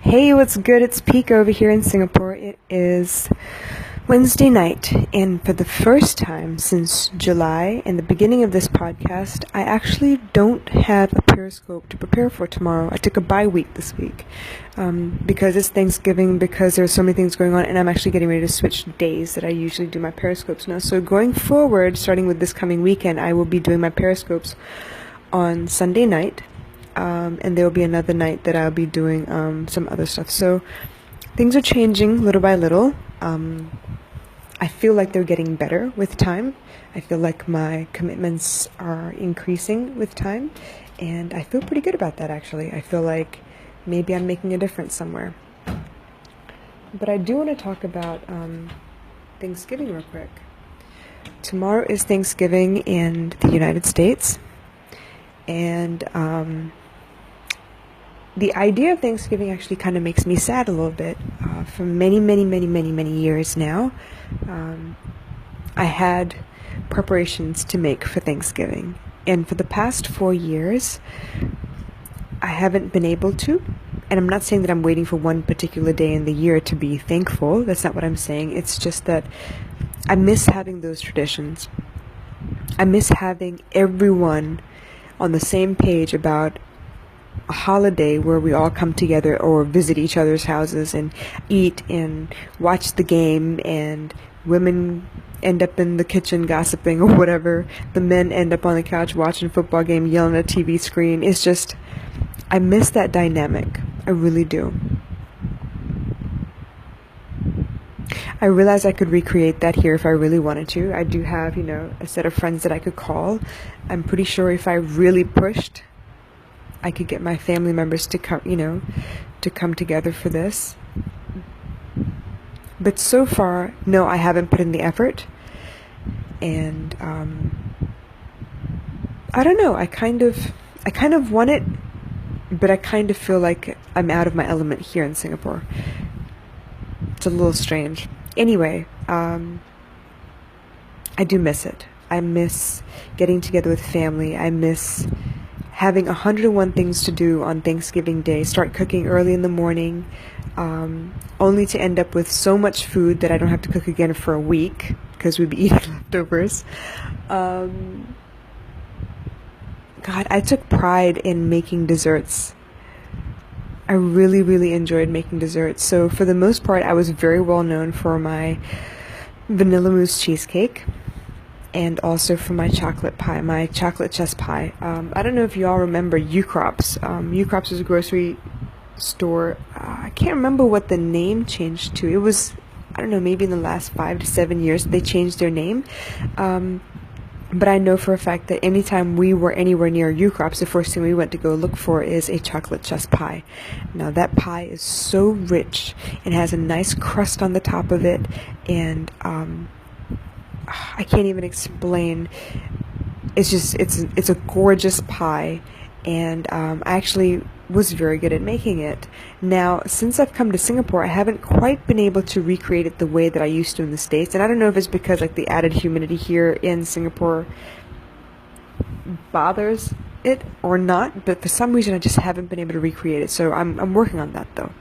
Hey, what's good? It's Peek over here in Singapore. It is Wednesday night, and for the first time since July and the beginning of this podcast, I actually don't have a Periscope to prepare for tomorrow. I took a bye week this week because it's Thanksgiving, because there's so many things going on, and I'm actually getting ready to switch days that I usually do my Periscopes now. So going forward, starting with this coming weekend, I will be doing my Periscopes on Sunday night. And there will be another night that I'll be doing some other stuff. So things are changing little by little. I feel like they're getting better with time. I feel like my commitments are increasing with time, and I feel pretty good about that, actually. I feel like maybe I'm making a difference somewhere. But I do want to talk about Thanksgiving real quick. Tomorrow is Thanksgiving in the United States, and the idea of Thanksgiving actually kind of makes me sad a little bit. For many years now, I had preparations to make for Thanksgiving. And for the past 4 years, I haven't been able to. And I'm not saying that I'm waiting for one particular day in the year to be thankful. That's not what I'm saying. It's just that I miss having those traditions. I miss having everyone on the same page about a holiday where we all come together or visit each other's houses and eat and watch the game, and women end up in the kitchen gossiping or whatever. The men end up on the couch watching a football game, yelling at a TV screen. It's just, I miss that dynamic. I really do. I realize I could recreate that here if I really wanted to. I do have, a set of friends that I could call. I'm pretty sure if I really pushed, I could get my family members to come, to come together for this. But so far, no, I haven't put in the effort. And I don't know. I kind of want it, but I kind of feel like I'm out of my element here in Singapore. It's a little strange. Anyway, I do miss it. I miss getting together with family. I miss having 101 things to do on Thanksgiving Day. Start cooking early in the morning, only to end up with so much food that I don't have to cook again for a week because we'd be eating leftovers. God, I took pride in making desserts. I really enjoyed making desserts. So for the most part, I was very well known for my vanilla mousse cheesecake, and also for my chocolate pie, my chocolate chess pie. I don't know if you all remember Ukrops. Ukrops is a grocery store. I can't remember what the name changed to. It was, I don't know, maybe in the last 5 to 7 years they changed their name. But I know for a fact that anytime we were anywhere near Ukrops, the first thing we went to go look for is a chocolate chess pie. Now that pie is so rich and has a nice crust on the top of it, and I can't even explain. It's just, it's a gorgeous pie, and I actually was very good at making it. Now, since I've come to Singapore, I haven't quite been able to recreate it the way that I used to in the States, and I don't know if it's because like the added humidity here in Singapore bothers it or not, but for some reason I just haven't been able to recreate it. So I'm working on that though.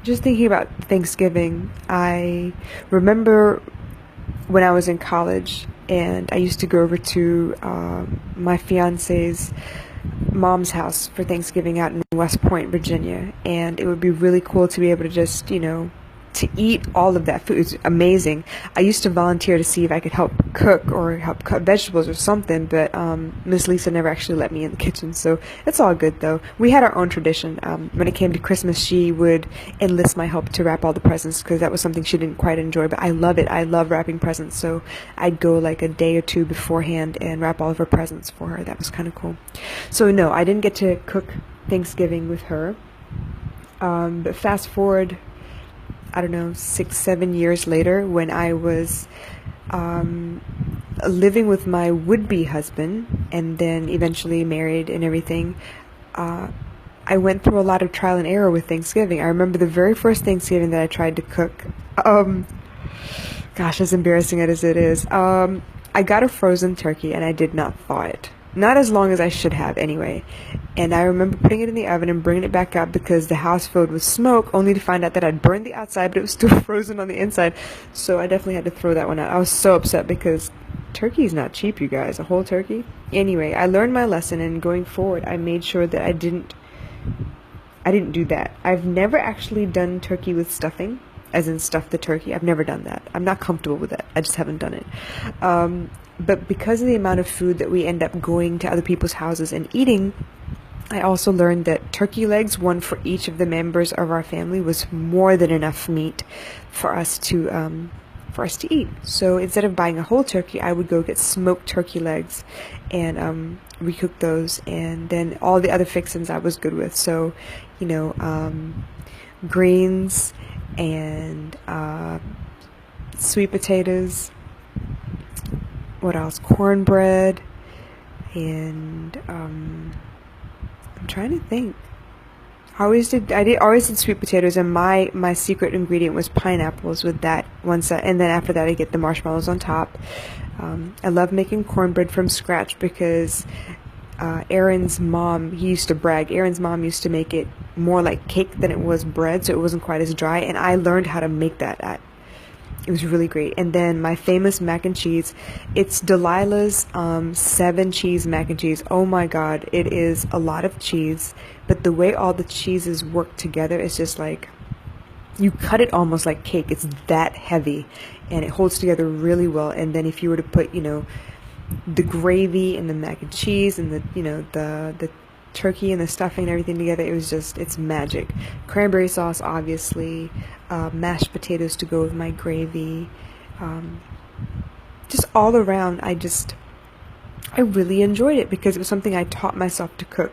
Just thinking about Thanksgiving, I remember when I was in college, and I used to go over to my fiance's mom's house for Thanksgiving out in West Point, Virginia, and it would be really cool to be able to just, to eat all of that food. It's amazing. I used to volunteer to see if I could help cook or help cut vegetables or something, but Miss Lisa never actually let me in the kitchen, so it's all good though. We had our own tradition. When it came to Christmas, she would enlist my help to wrap all the presents, because that was something she didn't quite enjoy, but I love it. I love wrapping presents, so I'd go like a day or two beforehand and wrap all of her presents for her. That was kind of cool. So no, I didn't get to cook Thanksgiving with her, but fast forward, I don't know, 6-7 years later, when I was living with my would-be husband and then eventually married and everything, I went through a lot of trial and error with Thanksgiving. I remember the very first Thanksgiving that I tried to cook. Gosh, as embarrassing as it is, I got a frozen turkey and I did not thaw it. not as long as I should have anyway. And I remember putting it in the oven and bringing it back up because the house filled with smoke, only to find out that I'd burned the outside, but it was still frozen on the inside. So I definitely had to throw that one out. I was so upset because turkey is not cheap, you guys. A whole turkey. Anyway, I learned my lesson, and going forward, I made sure that I didn't do that. I've never actually done turkey with stuffing, as in stuff the turkey. I've never done that. I'm not comfortable with that. I just haven't done it. But because of the amount of food that we end up going to other people's houses and eating, I also learned that turkey legs, one for each of the members of our family, was more than enough meat for us to eat. So instead of buying a whole turkey, I would go get smoked turkey legs and recook those, and then all the other fixings I was good with. So, greens and sweet potatoes. What else? Cornbread, and I'm trying to think. I always did sweet potatoes, and my secret ingredient was pineapples with that one set, and then after that I get the marshmallows on top. I love making cornbread from scratch because Aaron's mom, he used to brag, Aaron's mom used to make it more like cake than it was bread, so it wasn't quite as dry, and I learned how to make that. It was really great. And then my famous mac and cheese, it's Delilah's 7 cheese mac and cheese. Oh my God, it is a lot of cheese, but the way all the cheeses work together is just like, you cut it almost like cake. It's that heavy, and it holds together really well. And then if you were to put, the gravy and the mac and cheese and the turkey and the stuffing and everything together, it's magic. Cranberry sauce, obviously, mashed potatoes to go with my gravy, just all around. I really enjoyed it because it was something I taught myself to cook.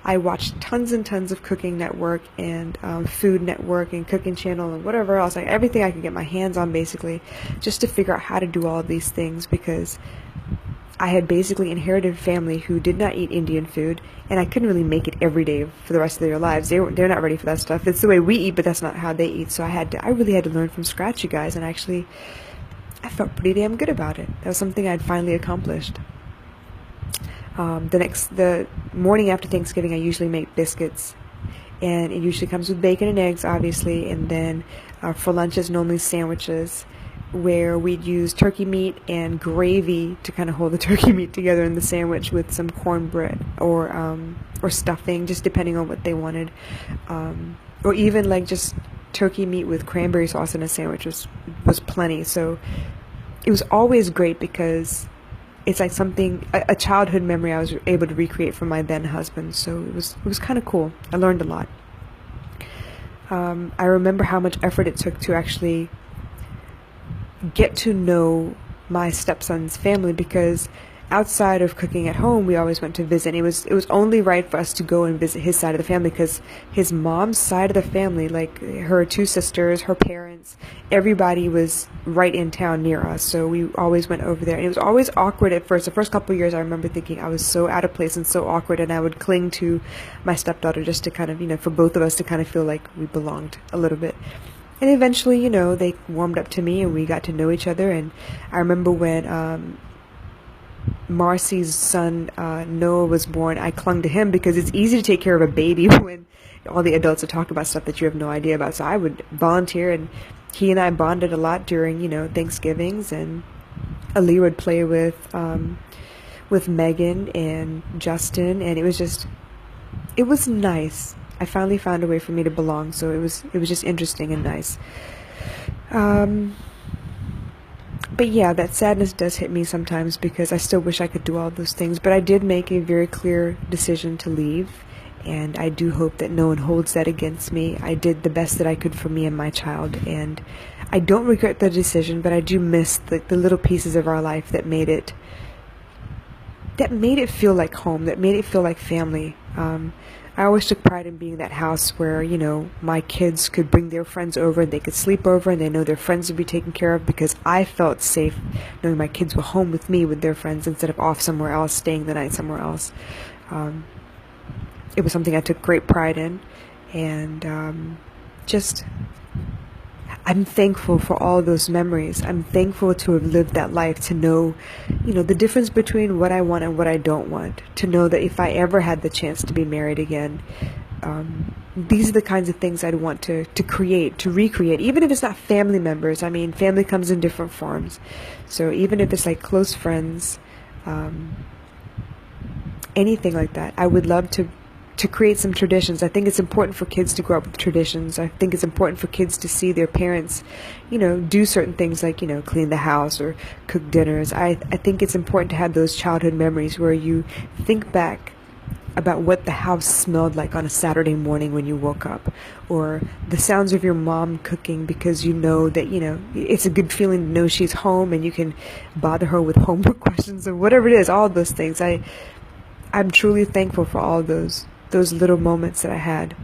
I watched tons and tons of Cooking Network and Food Network and Cooking Channel and whatever else, like everything I could get my hands on, basically, just to figure out how to do all of these things, because I had basically inherited a family who did not eat Indian food, and I couldn't really make it every day for the rest of their lives. They're not ready for that stuff. It's the way we eat, but that's not how they eat. So I really had to learn from scratch, you guys, and actually I felt pretty damn good about it. That was something I'd finally accomplished. The morning after Thanksgiving, I usually make biscuits, and it usually comes with bacon and eggs, obviously, and then for lunch is normally sandwiches, where we'd use turkey meat and gravy to kind of hold the turkey meat together in the sandwich, with some cornbread or stuffing, just depending on what they wanted, or even like just turkey meat with cranberry sauce in a sandwich was plenty. So it was always great because it's like something, a childhood memory I was able to recreate from my then husband. So it was kind of cool. I learned a lot. I remember how much effort it took to actually get to know my stepson's family, because outside of cooking at home, we always went to visit. And it was only right for us to go and visit his side of the family, because his mom's side of the family, like her 2 sisters, her parents, everybody was right in town near us. So we always went over there, and it was always awkward at first. The first couple of years, I remember thinking I was so out of place and so awkward, and I would cling to my stepdaughter just to kind of, for both of us to kind of feel like we belonged a little bit. And eventually, they warmed up to me, and we got to know each other. And I remember when Marcy's son, Noah, was born, I clung to him because it's easy to take care of a baby when all the adults are talking about stuff that you have no idea about. So I would volunteer, and he and I bonded a lot during, Thanksgivings. And Ali would play with Megan and Justin, and it was nice. I finally found a way for me to belong, so it was just interesting and nice. But yeah, that sadness does hit me sometimes, because I still wish I could do all those things. But I did make a very clear decision to leave, and I do hope that no one holds that against me. I did the best that I could for me and my child, and I don't regret the decision, but I do miss the little pieces of our life that made it feel like home, that made it feel like family. I always took pride in being that house where, my kids could bring their friends over and they could sleep over, and they know their friends would be taken care of, because I felt safe knowing my kids were home with me with their friends instead of off somewhere else, staying the night somewhere else. It was something I took great pride in, and I'm thankful for all those memories. I'm thankful to have lived that life, to know, the difference between what I want and what I don't want. To know that if I ever had the chance to be married again, these are the kinds of things I'd want to create, to recreate, even if it's not family members. I mean, family comes in different forms. So even if it's like close friends, anything like that, I would love to create some traditions. I think it's important for kids to grow up with traditions. I think it's important for kids to see their parents, do certain things like, clean the house or cook dinners. I think it's important to have those childhood memories where you think back about what the house smelled like on a Saturday morning when you woke up, or the sounds of your mom cooking, because you know that, it's a good feeling to know she's home and you can bother her with homework questions or whatever it is, all those things. I'm truly thankful for all those little moments that I had.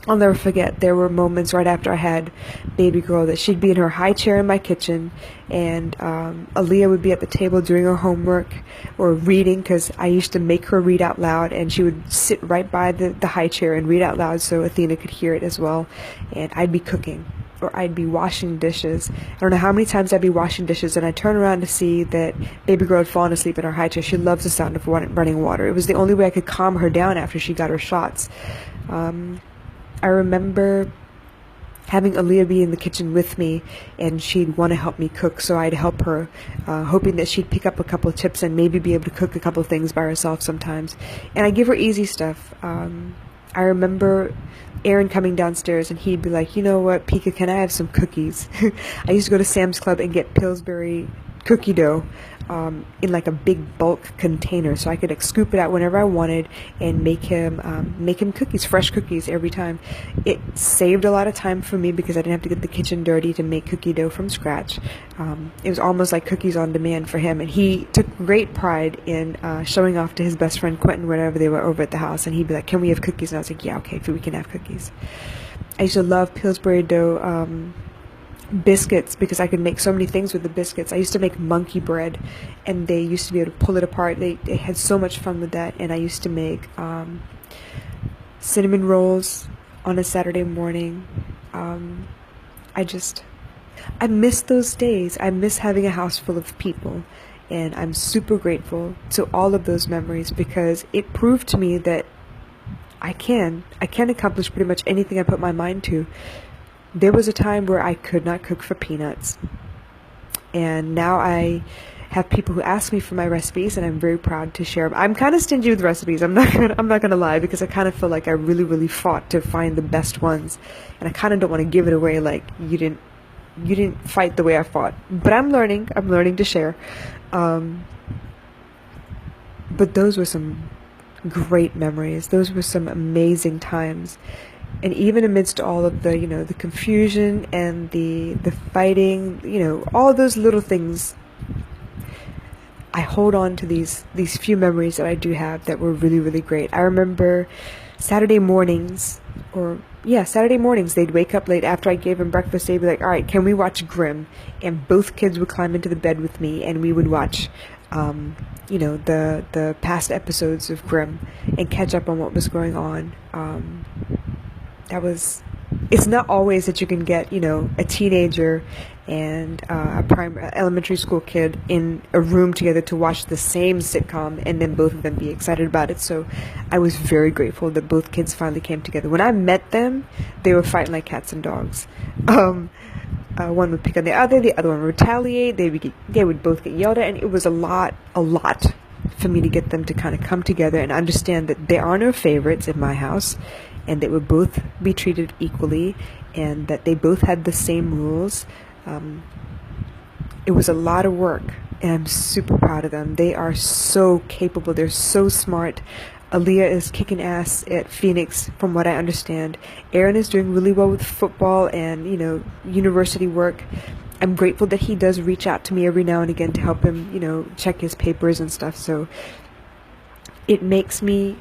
I'll never forget, there were moments right after I had baby girl that she'd be in her high chair in my kitchen, and Aaliyah would be at the table doing her homework or reading, because I used to make her read out loud, and she would sit right by the high chair and read out loud so Athena could hear it as well. And I'd be cooking, or I'd be washing dishes. I don't know how many times I'd be washing dishes, and I'd turn around to see that baby girl had fallen asleep in her high chair. She loves the sound of running water. It was the only way I could calm her down after she got her shots. I remember having Aaliyah be in the kitchen with me, and she'd want to help me cook, so I'd help her, hoping that she'd pick up a couple of tips and maybe be able to cook a couple of things by herself sometimes. And I give her easy stuff. I remember Aaron coming downstairs, and he'd be like, "You know what, Pika, can I have some cookies?" I used to go to Sam's Club and get Pillsbury cookie dough in like a big bulk container, so I could scoop it out whenever I wanted and make him cookies, fresh cookies every time. It saved a lot of time for me because I didn't have to get the kitchen dirty to make cookie dough from scratch. It was almost like cookies on demand for him, and he took great pride in showing off to his best friend Quentin whenever they were over at the house, and he'd be like, "Can we have cookies?" And I was like, "Yeah, okay, we can have cookies." I used to love Pillsbury dough biscuits because I could make so many things with the biscuits. I used to make monkey bread, and they used to be able to pull it apart. They had so much fun with that. And I used to make cinnamon rolls on a Saturday morning. I miss those days. I miss having a house full of people, and I'm super grateful to all of those memories because it proved to me that I can accomplish pretty much anything I put my mind to. There was a time where I could not cook for peanuts, and now I have people who ask me for my recipes, and I'm very proud to share them. I'm kind of stingy with recipes. I'm not gonna lie, because I kind of feel like I really fought to find the best ones, and I kind of don't want to give it away. Like you didn't fight the way I fought, but I'm learning to share. But those were some great memories. Those were some amazing times. And even amidst all of the, the confusion and the fighting, all those little things, I hold on to these few memories that I do have that were really great. I remember Saturday mornings, they'd wake up late after I gave them breakfast. They'd be like, "All right, can we watch Grimm?" And both kids would climb into the bed with me, and we would watch the past episodes of Grimm and catch up on what was going on. It's not always that you can get, a teenager and a elementary school kid in a room together to watch the same sitcom and then both of them be excited about it. So I was very grateful that both kids finally came together. When I met them, they were fighting like cats and dogs. One would pick on the other one would retaliate. They would both get yelled at, and it was a lot for me to get them to kind of come together and understand that there are no favorites in my house, and they would both be treated equally, and that they both had the same rules. It was a lot of work, and I'm super proud of them. They are so capable. They're so smart. Aaliyah is kicking ass at Phoenix, from what I understand. Aaron is doing really well with football and, university work. I'm grateful that he does reach out to me every now and again to help him, check his papers and stuff. So it makes me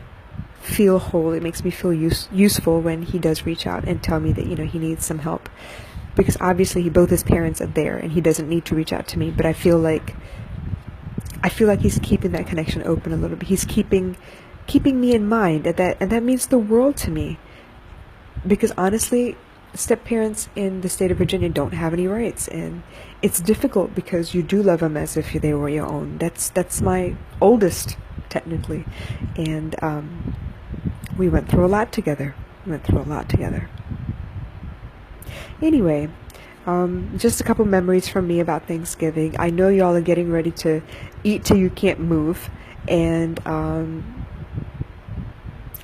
feel whole. It makes me feel useful when he does reach out and tell me that, he needs some help. Because obviously both his parents are there and he doesn't need to reach out to me. But I feel like he's keeping that connection open a little bit. He's keeping me in mind, and that means the world to me. Because honestly, step parents in the state of Virginia don't have any rights, and it's difficult because you do love them as if they were your own. That's my oldest, technically, and we went through a lot together. Anyway, just a couple memories from me about Thanksgiving. I know y'all are getting ready to eat till you can't move, and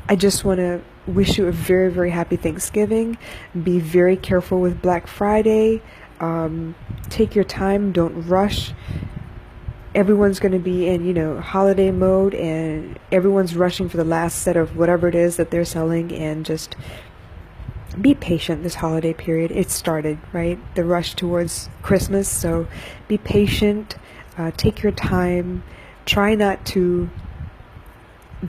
I just want to wish you a very, very happy Thanksgiving. Be very careful with Black Friday. Take your time. Don't rush. Everyone's going to be in, holiday mode, and everyone's rushing for the last set of whatever it is that they're selling, and just be patient this holiday period. It started, right? The rush towards Christmas, so be patient. Take your time. Try not to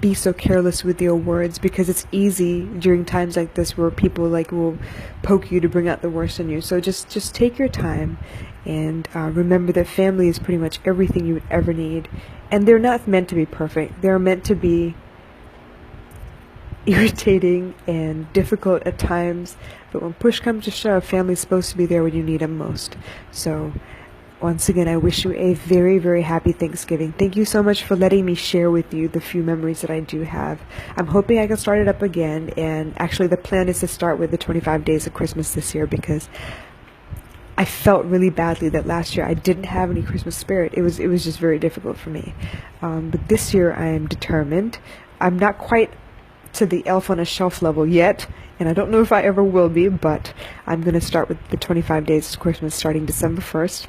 be so careless with your words, because it's easy during times like this where people will poke you to bring out the worst in you. So just take your time, and remember that family is pretty much everything you would ever need, and they're not meant to be perfect. They're meant to be irritating and difficult at times, but when push comes to shove, family's supposed to be there when you need them most. So once again, I wish you a very, very happy Thanksgiving. Thank you so much for letting me share with you the few memories that I do have. I'm hoping I can start it up again, and actually the plan is to start with the 25 days of Christmas this year, because I felt really badly that last year I didn't have any Christmas spirit. It was just very difficult for me. But this year I am determined. I'm not quite to the elf on a shelf level yet, and I don't know if I ever will be, but I'm going to start with the 25 days of Christmas starting December 1st.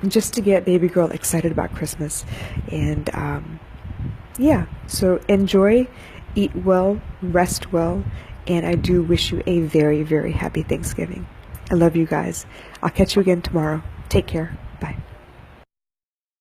Just to get baby girl excited about Christmas. And yeah, so enjoy, eat well, rest well, and I do wish you a very, very happy Thanksgiving. I love you guys. I'll catch you again tomorrow. Take care. Bye.